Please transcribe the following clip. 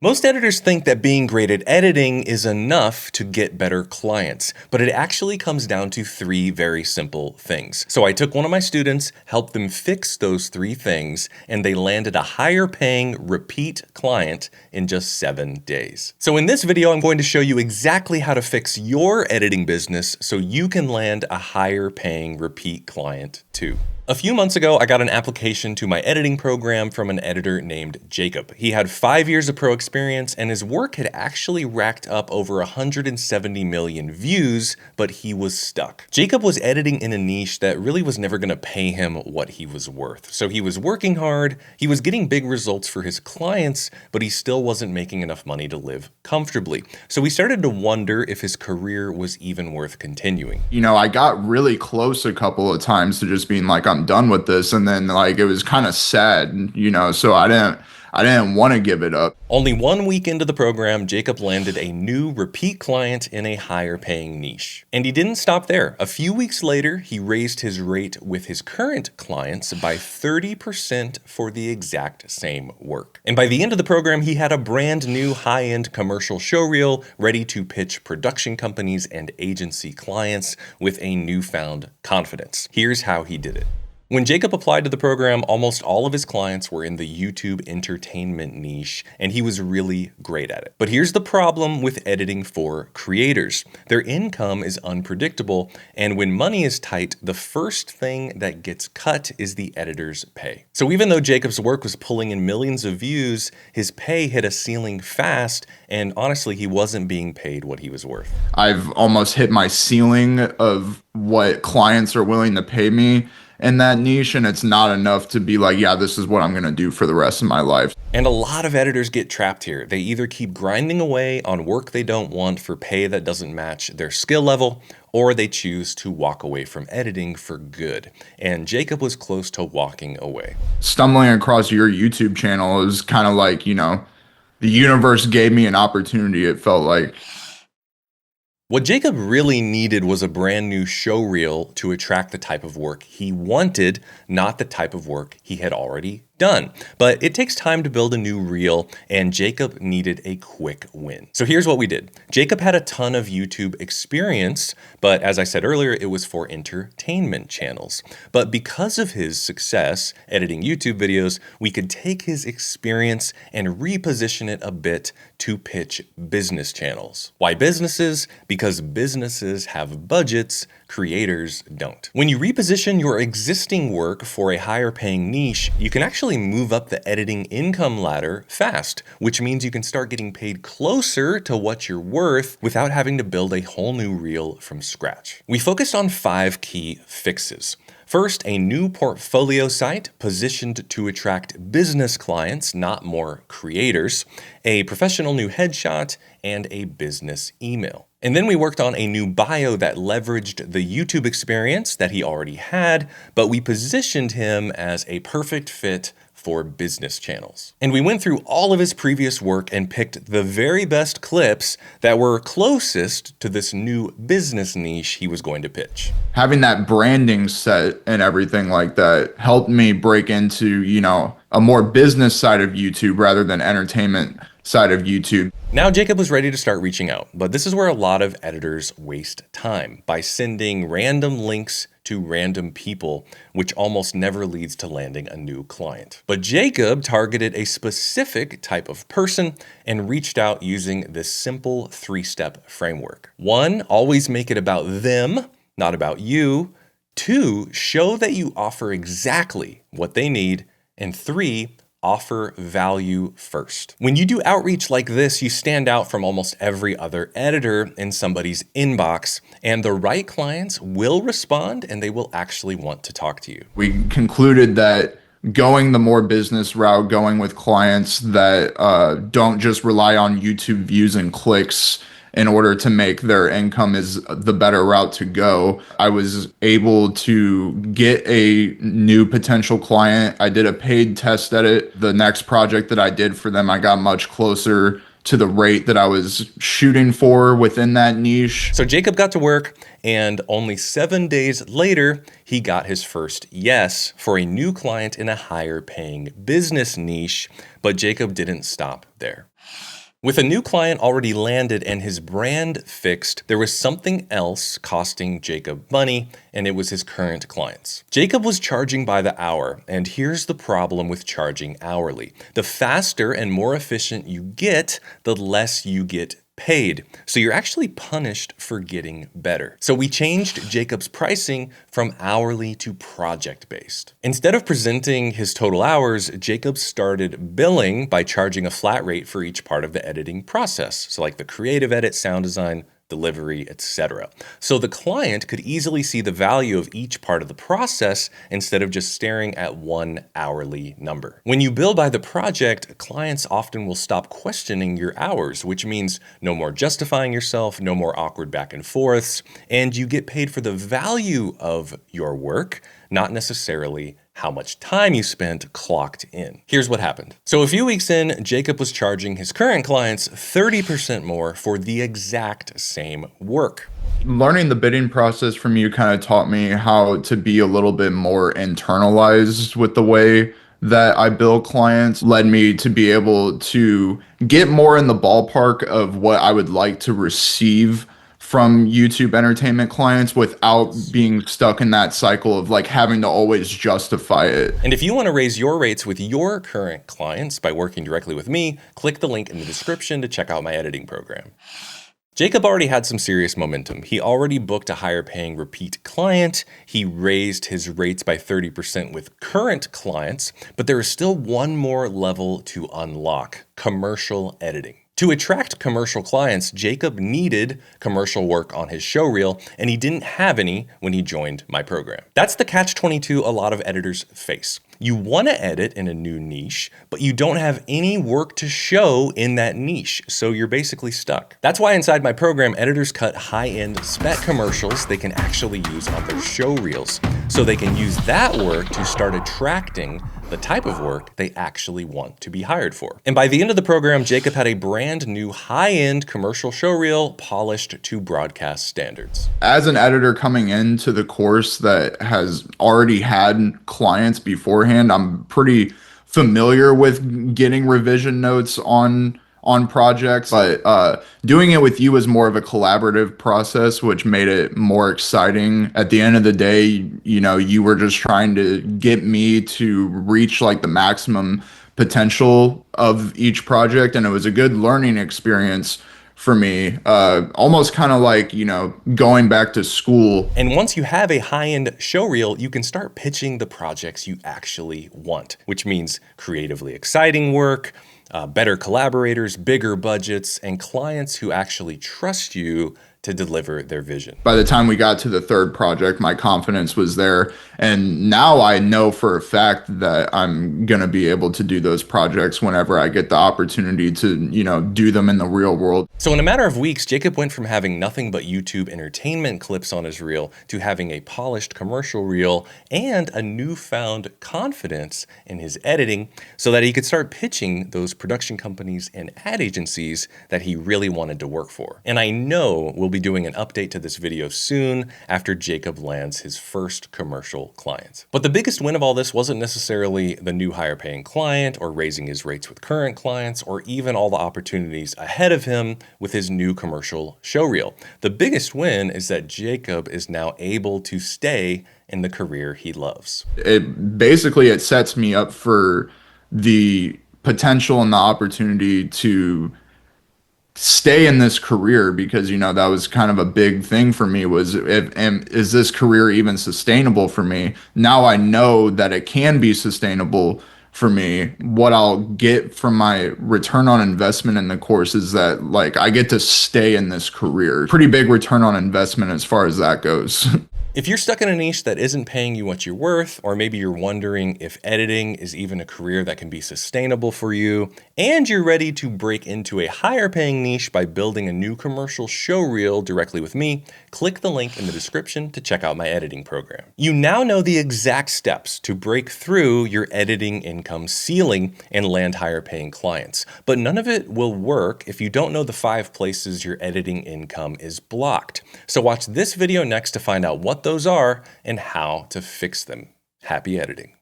Most editors think that being great at editing is enough to get better clients, but it actually comes down to three very simple things. So I took one of my students, helped them fix those three things, and they landed a higher paying repeat client in just 7 days. So in this video, I'm going to show you exactly how to fix your editing business so you can land a higher paying repeat client too. A few months ago, I got an application to my editing program from an editor named Jacob. He had 5 years of pro experience and his work had actually racked up over 170 million views, but he was stuck. Jacob was editing in a niche that really was never going to pay him what he was worth. So he was working hard, he was getting big results for his clients, but he still wasn't making enough money to live comfortably. So he started to wonder if his career was even worth continuing. I got really close a couple of times to just being like, I'm done with this. And then like, it was kind of sad, so I didn't want to give it up. Only 1 week into the program, Jacob landed a new repeat client in a higher paying niche. And he didn't stop there. A few weeks later, he raised his rate with his current clients by 30% for the exact same work. And by the end of the program, he had a brand new high-end commercial showreel ready to pitch production companies and agency clients with a newfound confidence. Here's how he did it. When Jacob applied to the program, almost all of his clients were in the YouTube entertainment niche, and he was really great at it. But here's the problem with editing for creators. Their income is unpredictable, and when money is tight, the first thing that gets cut is the editor's pay. So even though Jacob's work was pulling in millions of views, his pay hit a ceiling fast, and honestly, he wasn't being paid what he was worth. I've almost hit my ceiling of what clients are willing to pay me in that niche, and it's not enough to be like, yeah, this is what I'm going to do for the rest of my life. And a lot of editors get trapped here. They either keep grinding away on work they don't want for pay that doesn't match their skill level, or they choose to walk away from editing for good. And Jacob was close to walking away. Stumbling across your YouTube channel is kind of like, the universe gave me an opportunity, it felt like. What Jacob really needed was a brand new showreel to attract the type of work he wanted, not the type of work he had already done. But it takes time to build a new reel, and Jacob needed a quick win. So here's what we did. Jacob had a ton of YouTube experience, but as I said earlier, it was for entertainment channels. But because of his success editing YouTube videos, we could take his experience and reposition it a bit to pitch business channels. Why businesses? Because businesses have budgets, creators don't. When you reposition your existing work for a higher paying niche, you can actually move up the editing income ladder fast, which means you can start getting paid closer to what you're worth without having to build a whole new reel from scratch. We focused on 5 key fixes. First, a new portfolio site positioned to attract business clients, not more creators, a professional new headshot, and a business email. And then we worked on a new bio that leveraged the YouTube experience that he already had, but we positioned him as a perfect fit for business channels. And we went through all of his previous work and picked the very best clips that were closest to this new business niche he was going to pitch. Having that branding set and everything like that helped me break into, a more business side of YouTube rather than entertainment side of YouTube. Now Jacob was ready to start reaching out, but this is where a lot of editors waste time by sending random links to random people, which almost never leads to landing a new client. But Jacob targeted a specific type of person and reached out using this simple 3-step framework. 1, always make it about them, not about you. 2, show that you offer exactly what they need. And 3, offer value first. When you do outreach like this, you stand out from almost every other editor in somebody's inbox, and the right clients will respond and they will actually want to talk to you. We concluded that going the more business route, going with clients that don't just rely on YouTube views and clicks in order to make their income is the better route to go. I was able to get a new potential client. I did a paid test edit. The next project that I did for them, I got much closer to the rate that I was shooting for within that niche. So Jacob got to work, and only 7 days later, he got his first yes for a new client in a higher paying business niche, but Jacob didn't stop there. With a new client already landed and his brand fixed, there was something else costing Jacob money, and it was his current clients. Jacob was charging by the hour, and here's the problem with charging hourly. The faster and more efficient you get, the less you get paid. So you're actually punished for getting better. So we changed Jacob's pricing from hourly to project-based. Instead of presenting his total hours, Jacob started billing by charging a flat rate for each part of the editing process. So like the creative edit, sound design, delivery, etc. So the client could easily see the value of each part of the process instead of just staring at one hourly number. When you bill by the project, clients often will stop questioning your hours, which means no more justifying yourself, no more awkward back and forths, and you get paid for the value of your work, not necessarily how much time you spent clocked in. Here's what happened. So a few weeks in, Jacob was charging his current clients 30% more for the exact same work. Learning the bidding process from you kind of taught me how to be a little bit more internalized with the way that I bill clients, led me to be able to get more in the ballpark of what I would like to receive from YouTube entertainment clients without being stuck in that cycle of like having to always justify it. And if you want to raise your rates with your current clients by working directly with me, click the link in the description to check out my editing program. Jacob already had some serious momentum. He already booked a higher paying repeat client. He raised his rates by 30% with current clients, but there is still one more level to unlock: commercial editing. To attract commercial clients, Jacob needed commercial work on his showreel, and he didn't have any when he joined my program. That's the catch-22 a lot of editors face. You want to edit in a new niche, but you don't have any work to show in that niche, so you're basically stuck. That's why inside my program, editors cut high-end spec commercials they can actually use on their show reels, so they can use that work to start attracting the type of work they actually want to be hired for. And by the end of the program, Jacob had a brand new high-end commercial showreel polished to broadcast standards. As an editor coming into the course that has already had clients beforehand, I'm pretty familiar with getting revision notes on projects, but doing it with you was more of a collaborative process, which made it more exciting. At the end of the day, you know, you were just trying to get me to reach like the maximum potential of each project, and it was a good learning experience for me, almost kind of like, you know, going back to school. And once you have a high-end showreel, you can start pitching the projects you actually want, which means creatively exciting work, better collaborators, bigger budgets, and clients who actually trust you to deliver their vision. By the time we got to the third project, my confidence was there. And now I know for a fact that I'm going to be able to do those projects whenever I get the opportunity to, you know, do them in the real world. So in a matter of weeks, Jacob went from having nothing but YouTube entertainment clips on his reel to having a polished commercial reel and a newfound confidence in his editing so that he could start pitching those production companies and ad agencies that he really wanted to work for. And I know we'll be doing an update to this video soon after Jacob lands his first commercial client. But the biggest win of all this wasn't necessarily the new higher paying client or raising his rates with current clients or even all the opportunities ahead of him with his new commercial showreel. The biggest win is that Jacob is now able to stay in the career he loves. It sets me up for the potential and the opportunity to stay in this career, because, you know, that was kind of a big thing for me, was is this career even sustainable for me? Now I know that it can be sustainable for me. What I'll get from my return on investment in the course is that, like, I get to stay in this career. Pretty big return on investment as far as that goes. If you're stuck in a niche that isn't paying you what you're worth, or maybe you're wondering if editing is even a career that can be sustainable for you, and you're ready to break into a higher paying niche by building a new commercial showreel directly with me, click the link in the description to check out my editing program. You now know the exact steps to break through your editing income ceiling and land higher paying clients. But none of it will work if you don't know the 5 places your editing income is blocked. So watch this video next to find out what those are and how to fix them. Happy editing.